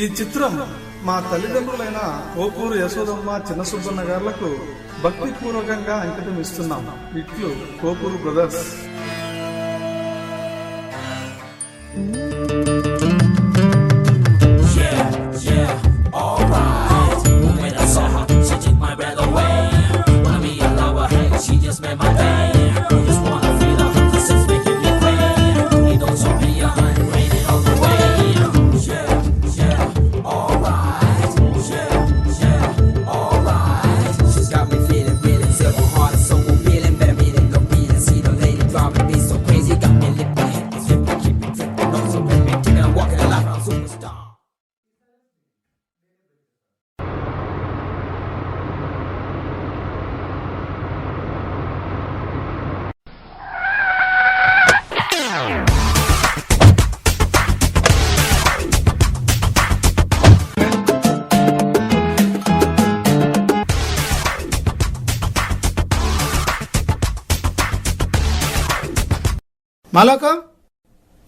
ఈ చిత్రం మా తల్లిదండ్రులైన కోపూరు యశోదమ్మ చిన్న సుబ్బన్న గారులకు భక్తిపూర్వకంగా అంకితం ఇస్తున్నాం. ఇట్లు కోపూరు బ్రదర్స్. మాలోకం,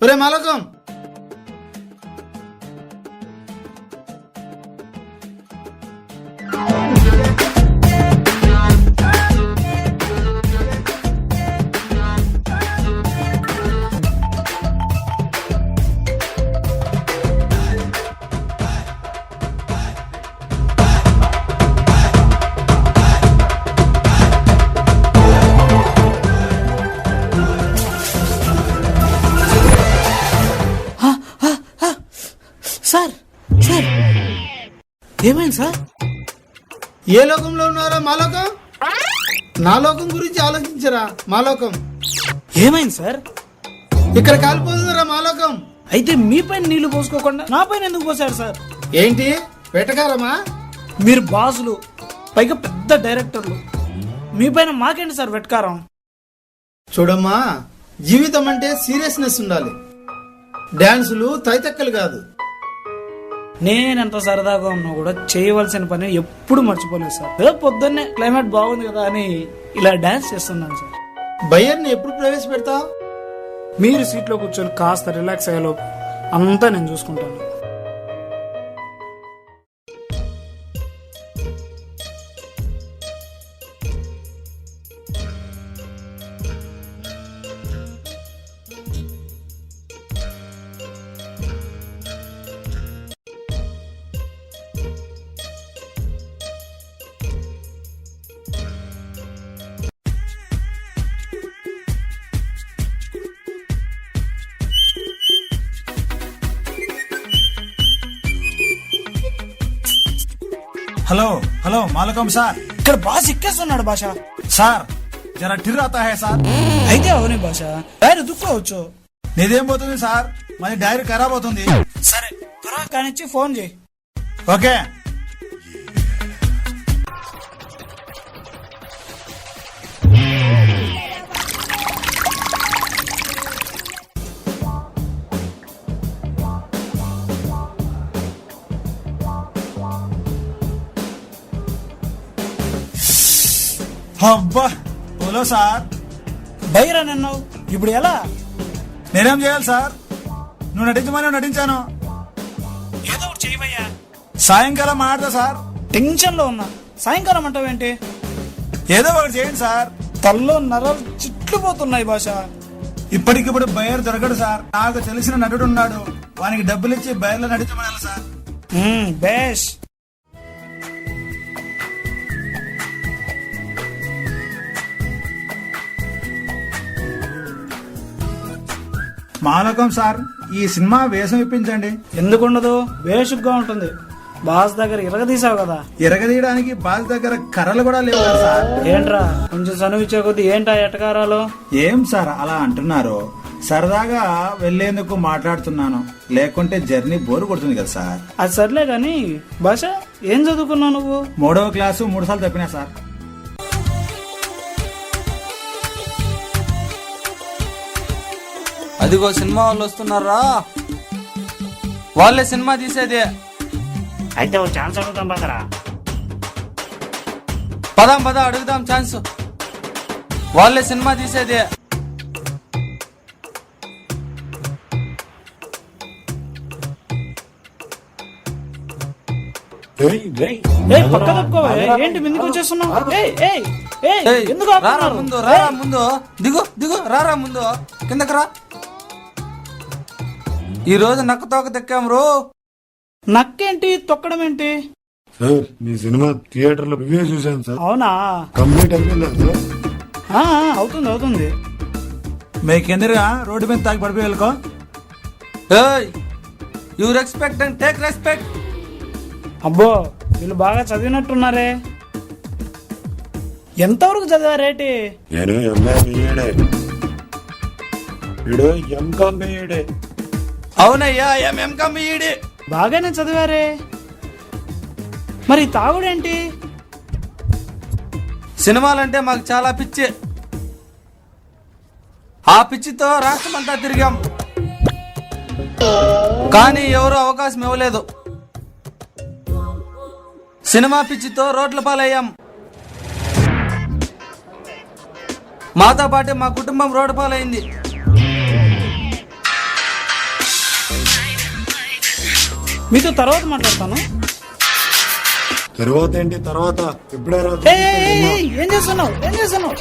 ఒరే మాలోకం, సార్ సార్ ఏమైంది సార్? ఏ లోకంలో ఉన్నారా మాలోకం? నా లోకం గురించి ఆలోచించరా మాలోకం? ఏమైంది సార్? ఇక్కడ కాలిపోతుందిరా మాలోకం. అయితే మీ పైన నీళ్లు పోసుకోకుండా నా పైన ఎందుకు పోసారు సార్? ఏంటి వెటకారమా? మీరు బాసులు, పైగా పెద్ద డైరెక్టర్లు, మీ పైన మాకేంటి సార్ వెటకారం? చూడమ్మా, జీవితం అంటే సీరియస్నెస్ ఉండాలి, డాన్సులు తైతక్కలు కాదు. నేనెంత సరదాగా ఉన్నా కూడా చేయవలసిన పని ఎప్పుడు మర్చిపోలేదు సార్. రేపు పొద్దున్నే క్లైమేట్ బాగుంది కదా అని ఇలా డాన్స్ చేస్తున్నాను సార్. బయ్యర్ని ఎప్పుడు ప్రవేశపెడతావు? మీరు సీట్లో కూర్చొని కాస్త రిలాక్స్ అయ్యేలో అంతా నేను చూసుకుంటాను. हेलो हेलो मालकम సార్, ఇక్కడ బాస్ ఎక్కేస్తున్నాడు భాష. సార్ జరా ఠిర్ आता है సార్. అయితే అవునే భాష, డైరీ దుక్కోవచ్చు. నీదేం పోతుంది సార్, మరి డైరీ ఖరాబ్ అవుతుంది. సరే త్వరగా కానిచ్చి ఫోన్ చేయి. ఓకే. అబ్బా బోలో సార్. బైరా నన్నావు, ఇప్పుడు ఎలా? నేనేం చేయాలి సార్? నువ్వు నటించమని నటించాను. ఏదో ఒకటి చేయవయ్యా. సాయంకాలం మాట్లాడతా సార్. టెన్షన్ లో ఉన్నా, సాయంకాలం అంటావేంటి? ఏదో ఒకటి చేయండి సార్. తల్లో నరాలు చిట్లిపోతున్నాయి భాష. ఇప్పటికిప్పుడు బయర్ దొరకడు సార్. నాకు తెలిసిన నటుడు ఉన్నాడు, వానికి డబ్బులు ఇచ్చి బయర్లో నటించమనాలి సార్. బేష్. మాలకం సార్, ఈ సినిమా వేషం ఇప్పించండి. ఎందుకుండదు, బేషుగ్గా ఉంటుంది. బాస్ దగ్గర ఇరగదీసావు కదా. ఇరగదీయడానికి బాస్ దగ్గర కర్రలు కూడా లేవు కదా సార్. ఏంట్రా కొంచెం చనువిచ్చే కొద్ది ఏంటా ఎటకారాలు? ఏం సార్ అలా అంటున్నారు? సరదాగా వెళ్లేందుకు మాట్లాడుతున్నాను, లేకుంటే జర్నీ బోరు కొడుతుంది కదా సార్. అది సర్లే గాని భాష, ఏం చదువుకున్నావు నువ్వు? 3వ క్లాసు 3 సార్లు తప్పినా సార్. అదిగో సినిమా వాళ్ళు వస్తున్నారా, వాళ్ళే సినిమా తీసేదే. అయితే ఒక ఛాన్స్ అడుగుతాం పదరా. పద అడుగుదాం ఛాన్స్, వాళ్ళే సినిమా తీసేదే. ఏయ్ పక్క తప్పుకో ఏంటి ముందుకు వచ్చేస్తున్నావు ఎందుకు రారా ఆపుతున్నారు? ముందు, రారా ముందు, దిగు దిగు, రారా ముందు, కిందకి రా. ఈ రోజు నక్క తోక తెక్కాం రో. నక్కేంటి తొక్కడం ఏంటి? సార్ మీ సినిమా థియేటర్ లో రివ్యూ చూశాను సార్. అవునా? కంప్లీట్ అయిపోయిందా సార్? అవుతుంది అవుతుంది. మీకెందురుగా రోడ్డు మీద తాగి పడిపోయి వెళ్ళుకో. You respect and take respect. అబ్బో వీళ్ళు బాగా చదివినట్టున్నారే. ఎంతవరకు చదివారేటి? నేను ఎంఏ బిఏడే, వీడు ఎంకామ్ బిఏడే. అవునయ్యా, ఎంఎం ఈడి. బాగానే చదివారే. మరి తాగుడేంటి? సినిమాలంటే మాకు చాలా పిచ్చి. ఆ పిచ్చితో రాష్ట్రం అంతా తిరిగాం, కానీ ఎవరు అవకాశం ఇవ్వలేదు. సినిమా పిచ్చితో రోడ్ల పాలయ్యాం. మాతో పాటు మా కుటుంబం రోడ్డు పాలైంది. మీతో తర్వాత మాట్లాడతాను. తర్వాత ఏంటి తర్వాత? ఇప్పుడే రా. ఏం చేస్తున్నావు? ఏం చేస్తున్నావు?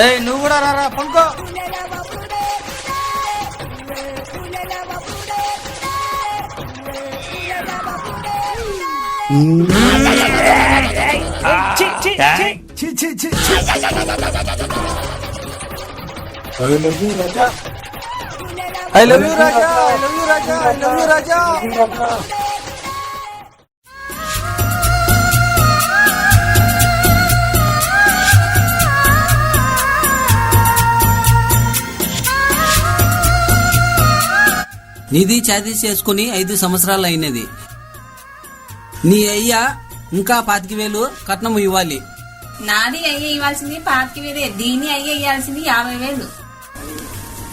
ఏయ్ నువ్వు కూడా రారా పంకో. ఛీ, ఛీ, ఛీ, ఛీ. I love you, Raja. I love you Raja, I love you Raja, I love you Raja. నిధి ఛాతీ చేసుకుని 5 సంవత్సరాలు అయినది. నీ అయ్యా ఇంకా 25,000 కట్నం ఇవ్వాలి. నాది అయ్యే ఇవ్వాల్సింది 25,000, దీని అయ్యే ఇవ్వాల్సింది 50,000.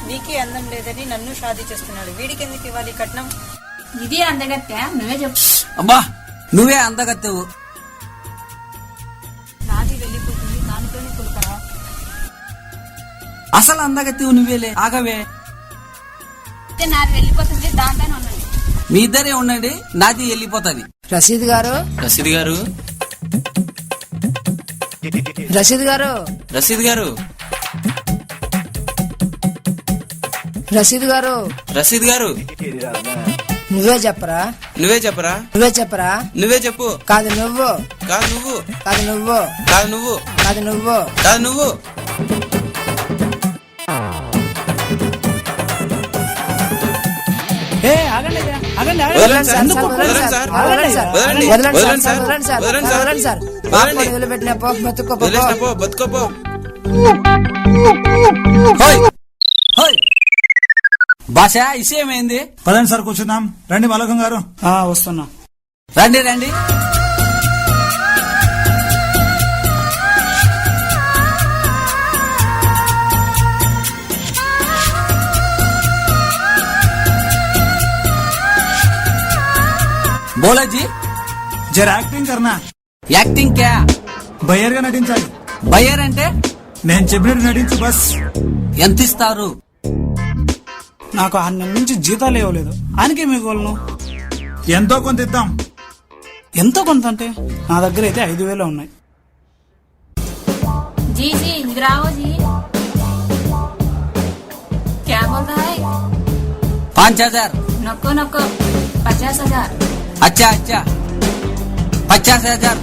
నీకే అందం లేదని నన్ను షాదీ చేస్తున్నాడు, వీడికి ఎందుకు ఇవ్వాలి కట్నం? ఇది అందగత్తే, నువ్వే చెప్పు. అబ్బా నువ్వే అందగత్తెవు. నాది వెళ్ళిపోతుంది, దానితోనే కులకరా. అసలు అందగత్తెవు నువ్వేలే. ఆగవే, నాది వెళ్ళిపోతుంది, దాంట్లోనే ఉన్నది. మీ ఇద్దరే ఉండండి, నాది వెళ్ళిపోతుంది. రషీద్ గారు, రషీద్ గారు, రషీద్ గారు, రషీద్ గారు, రషీద్ గారు, రషీద్ గారు, నువ్వే చెప్పరా, నువ్వే చెప్పరా, నువ్వే చెప్పరా, నువ్వే చెప్పు. కాదు నువ్వు, కాదు నువ్వు, కాదు నువ్వు, కాదు నువ్వు, కాదు నువ్వు. కాదు నువ్వు. ఆగండి ఆగండి వదలండి సార్, ఎందుకు? వదలండి సార్, వదలండి సార్, వదలండి, వదలండి వదలండి సార్, సార్, వదలండి సార్, వదలండి సార్, వదలండి సార్. వదలండి. పాప వదిలిపెట్టిన పో, బతుకో పో. వదిలేసిన పో, బతుకోపో. హోయ్, హోయ్. భాష విషయమైంది. పదండి సార్ కూర్చుందాం. రండి మలకం గారు. వస్తున్నా. రండి రండి. బోలాజీ జర యాక్టింగ్ కర్నా. యాక్టింగ్ క్యా? బయ్యర్ గా నటించాలి. బయ్యర్ అంటే? నేను చెప్పినట్టు నటించు బస్. ఎంత ఇస్తారు? నాకు 6 నెలల నుంచి జీతాలు ఇవ్వలేదు, ఆయనకే మిగలను. ఎంతో కొంత ఇద్దాం. ఎంతో కొంత అంటే నా దగ్గర అయితే 5,000 ఉన్నాయి. जी जी इधर आओ जी. क्या बोल रहा है? 5,000. नको नको, 50,000. अच्छा अच्छा, 50,000.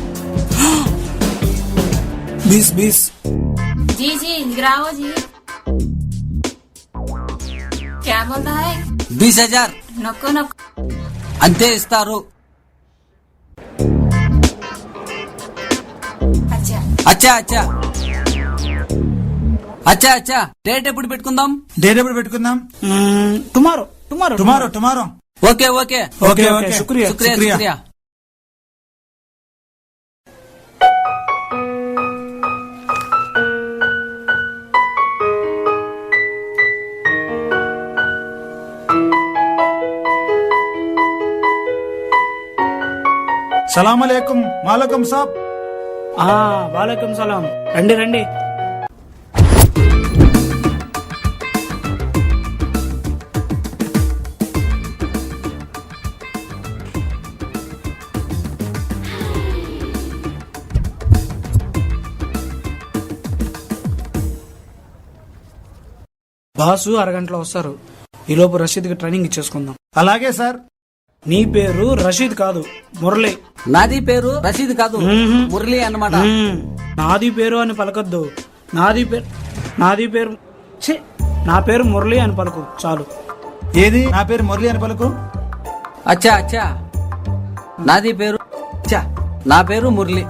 20. जी जी इधर आओ जी. क्या बोल रहा है? 20,000. नको नको. అంతే ఇస్తారు. अच्छा అచ్చా అచ్చా, అచ్చా అచ్చా. డేట్ ఎప్పుడు పెట్టుకుందాం? డేట్ ఎప్పుడు పెట్టుకుందాం? Tomorrow. Tomorrow. Okay okay okay. శుక్రియా. శుక్రియా. సలాం అలైకుం మాలకం సాబ్. వాలేకుం సలాం. రండి రండి. బాసు అరగంటలో వస్తారు. ఈలోపు రషీద్కి ట్రైనింగ్ ఇచ్చేసుకుందాం. అలాగే సార్. నీ పేరు రషీద్ కాదు, మురళి. నాది పేరు రషీద్ కాదు, మురళి అన్నమాట. నాది పేరు అని పలకద్దు. నాది పేరు ఛీ, నా పేరు మురళి అని పలుకు చాలు. ఏది నా పేరు మురళి అని పలుకు. అచ్చా అచ్చా, నాది పేరు అచ్చా, నా పేరు మురళి.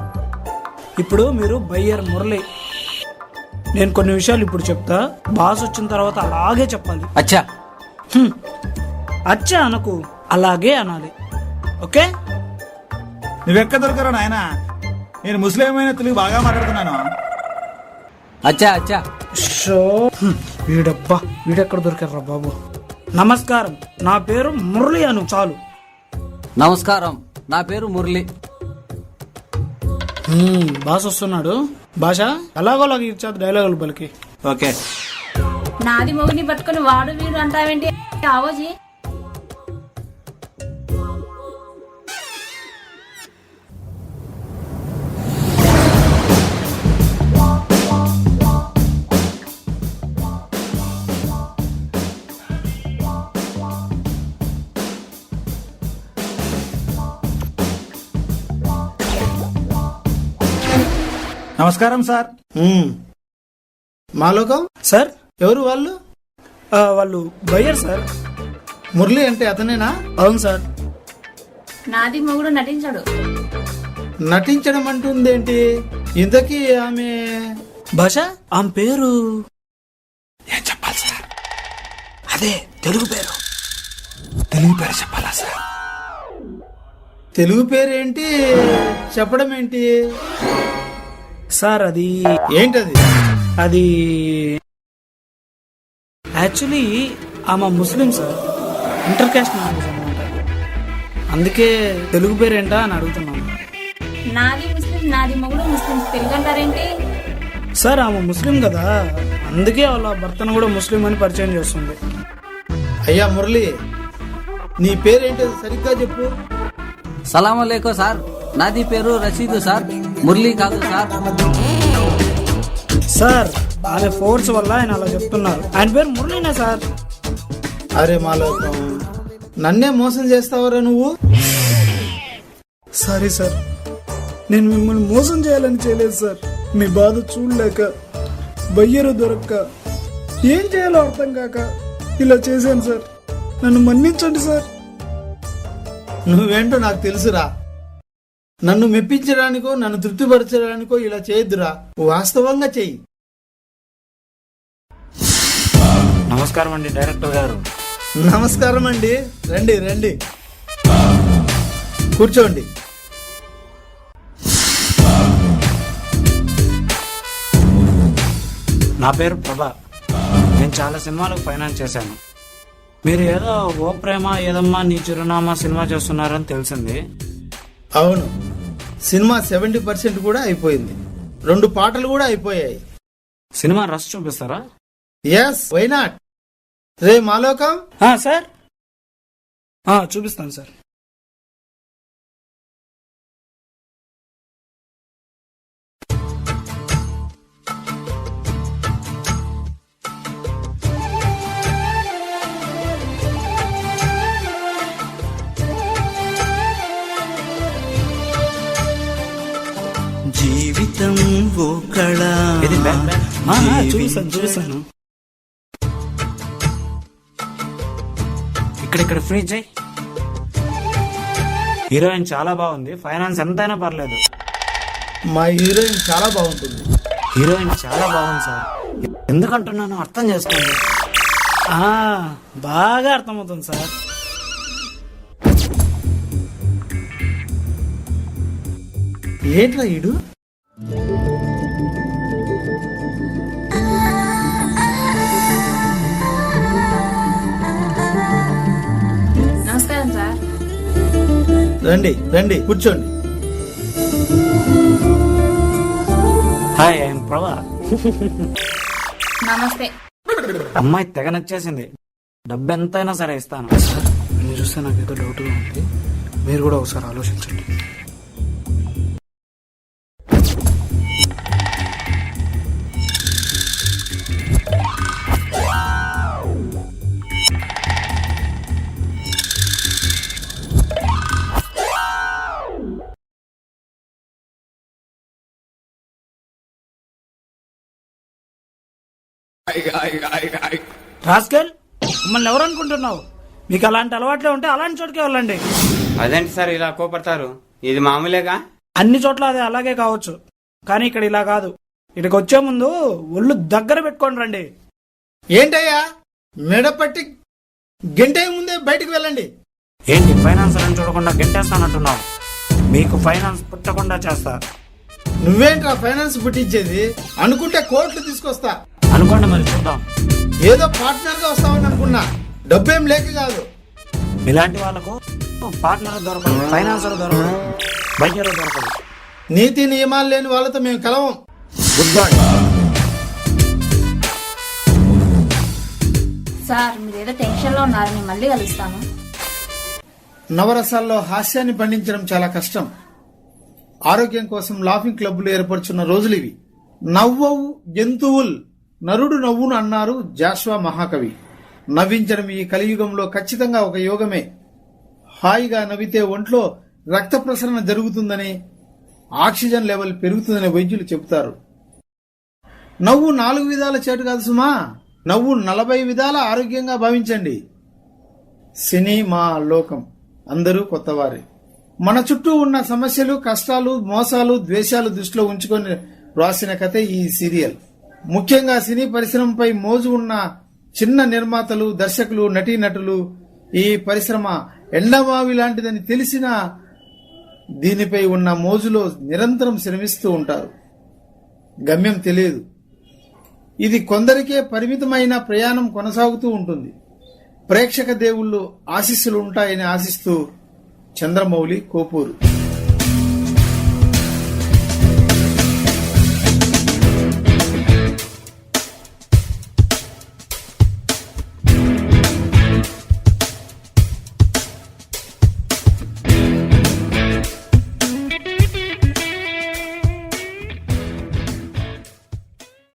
ఇప్పుడు మీరు బయ్యర్ మురళి. నేను కొన్ని విషయాలు ఇప్పుడు చెప్తా, బాస్ వచ్చిన తర్వాత అలాగే చెప్పాలి. అచ్చా. అచ్చా అనకు, అలాగే అనాలి. ఓకే? నువ్వెక్క దొరకరా నాయనా? నేను ముస్లిం అయిన తెలుగు బాగా మాట్లాడుతున్నాను. అచ్చా అచ్చా. షో వీడబ్బా, వీడెక్కడ దొరికారా బాబు. నమస్కారం, నా పేరు మురళి అను చాలు. నమస్కారం, నా పేరు మురళి. బాస్ వస్తున్నాడు. భాష ఎలాగోలాగా ఇచ్చాదు డైలాగులు పలికి. ఓకే. నాది మొగుని పట్టుకుని వాడు వీడు అంటావేంటి ఆవోజీ? నమస్కారం సార్. మాలోకం సార్, ఎవరు వాళ్ళు? వాళ్ళు బయ్యర్ సార్. మురళి అంటే అతనేనా? అవును సార్. నాది మొగుడు నటించాడు. నటించడం అంటుందేంటి? ఇంతకీ ఆమె భాష, ఆమె పేరు ఏం చెప్పాలి సార్? అదే తెలుగు పేరు. తెలుగు పేరు చెప్పాలా సార్? తెలుగు పేరేంటి, చెప్పడం ఏంటి సార్? అది ఏంటది? అది యాక్చువల్లీ ఆమె ముస్లిం సార్, ఇంటర్ కాస్ట్ మ్యారేజ్ అనమాట. అందుకే తెలుగు పేరు ఏంటా అని అడుగుతున్నాను. నాది ముస్లిం, నాది మొగుడు ముస్లిం, తెలుగు అంటారేంటి? సార్ ఆమె ముస్లిం కదా, అందుకే వాళ్ళ భర్తను కూడా ముస్లిం అని పరిచయం చేస్తుంది. అయ్యా మురళి, నీ పేరేంటో సరిగ్గా చెప్పు. సలాం అలైకుం సార్, నాది పేరు రషీద్ సార్, మురళి కాదు సార్. సార్ ఆమె ఫోర్స్ వల్ల ఆయన అలా చెప్తున్నారు. ఆయన పేరు మురళీనే సార్. అరే మాలోకం, నన్నే మోసం చేస్తావరా నువ్వు? సారీ సార్, నేను మిమ్మల్ని మోసం చేయాలని చేయలేదు సార్. మీ బాధ చూడలేక, బయ్యరు దొరక్క, ఏం చేయాలో అర్థం కాక ఇలా చేశాను సార్. నన్ను మన్నించండి సార్. నువ్వేంటో నాకు తెలుసురా. నన్ను మెప్పించడానికో నన్ను తృప్తిపరచడానికో ఇలా చేయొద్దురా, వాస్తవంగా చెయ్యి. నమస్కారం అండి డైరెక్టర్ గారు. నమస్కారం అండి, రండి రండి, కూర్చోండి. నా పేరు ప్రభా. నేను చాలా సినిమాలకు ఫైనాన్స్ చేశాను. మీరు ఏదో ఓ ప్రేమ ఏదమ్మా నీ చిరునామా సినిమా చేస్తున్నారని తెలిసింది. అవును, సినిమా 70% కూడా అయిపోయింది. 2 పాటలు కూడా అయిపోయాయి. సినిమా రష్ చూపిస్తారా? Yes, why not. రే మాలోకం. సార్ చూపిస్తాను సార్. జీవితం ఓ కళ. ఇది చూపిస్తాను. ఇక్కడ ఫ్రీజ్ అయ్యి. హీరోయిన్ చాలా బాగుంది, ఫైనాన్స్ ఎంతైనా పర్లేదు. మా హీరోయిన్ చాలా బాగుంటుంది. హీరోయిన్ చాలా బాగుంది సార్. ఎందుకంటున్నాను అర్థం చేసుకోండి. బాగా అర్థమవుతుంది సార్. ఏంట్రా ఈడు? నమస్కారం సార్. రండి రండి, కూర్చోండి. హాయ్, ఐఎమ్ ప్రభా. నమస్తే. అమ్మాయి తెగ నచ్చేసింది. డబ్బు ఎంతైనా సరే ఇస్తాను. సార్ మీరు చూస్తే నాకు ఏదో డౌట్గా ఉంది, మీరు కూడా ఒకసారి ఆలోచించండి. రాస్కెల్, మిమ్మల్ని ఎవరు అనుకుంటున్నావు? మీకు అలాంటి అలవాట్లే ఉంటే అలాంటి చోటుకే వెళ్ళండి. అదేంటి సార్ ఇలా కోపడతారు? ఇది మామూలేగా. అన్ని చోట్ల అది అలాగే కావచ్చు, కానీ ఇక్కడ ఇలా కాదు. ఇక్కడికి వచ్చే ముందు ఒళ్ళు దగ్గర పెట్టుకొని రండి. ఏంటయ్యా మెడపట్టి గంటే ముందే బయటికి వెళ్ళండి. ఏంటి ఫైనాన్స్ అని చూడకుండా గెంటేస్తానంటున్నావు? మీకు ఫైనాన్స్ పుట్టకుండా చేస్తా. నువ్వేంట్రా ఫైనాన్స్ పుట్టించేది? అనుకుంటే కోట్లు తీసుకొస్తా. అనుకోండి, మరి చూద్దాం. ఏదో పార్ట్నర్ గా వస్తామని అనుకున్నా, డబ్బేం లేక కాదు. ఇలాంటి వాళ్ళకు పార్ట్నర్ దొరకదు, ఫైనాన్సర్ దొరకదు, బయ్యర్ దొరకదు. నీతి నియమాలు లేని వాళ్ళతో మేము కలవం. Good bye. సార్ మీరేదో టెన్షన్ లో ఉన్నారు, నేను మళ్ళీ కలుస్తాను. నవరసాల్లో హాస్యాన్ని పండించడం చాలా కష్టం. ఆరోగ్యం కోసం లాఫింగ్ క్లబ్లు ఏర్పరుచున్న రోజులు ఇవి. నవ్వవు జంతువుల్ నరుడు నవ్వును అన్నారు జాషువా మహాకవి. నవ్వించడం ఈ కలియుగంలో ఖచ్చితంగా ఒక యోగమే. హాయిగా నవ్వితే ఒంట్లో రక్త ప్రసరణ జరుగుతుందని, ఆక్సిజన్ లెవెల్ పెరుగుతుందని వైద్యులు చెబుతారు. నవ్వు 4 విధాల చేటు కాదు సుమా, నవ్వు 40 విధాల ఆరోగ్యంగా భావించండి. సినీ మా లోకం, అందరూ కొత్తవారే. మన చుట్టూ ఉన్న సమస్యలు, కష్టాలు, మోసాలు, ద్వేషాలు దృష్టిలో ఉంచుకొని రాసిన కథే ఈ సీరియల్. ముఖ్యంగా సినీ పరిశ్రమపై మోజు ఉన్న చిన్న నిర్మాతలు, దర్శకులు, నటీనటులు ఈ పరిశ్రమ ఎండమావి లాంటిదని తెలిసినా దీనిపై ఉన్న మోజులో నిరంతరం శ్రమిస్తూ ఉంటారు. గమ్యం తెలియదు. ఇది కొందరికే పరిమితమైన ప్రయాణం కొనసాగుతూ ఉంటుంది. ప్రేక్షక దేవుళ్ళు ఆశీస్సులు ఉంటాయని ఆశిస్తూ చంద్రమౌళి, కోపూరు.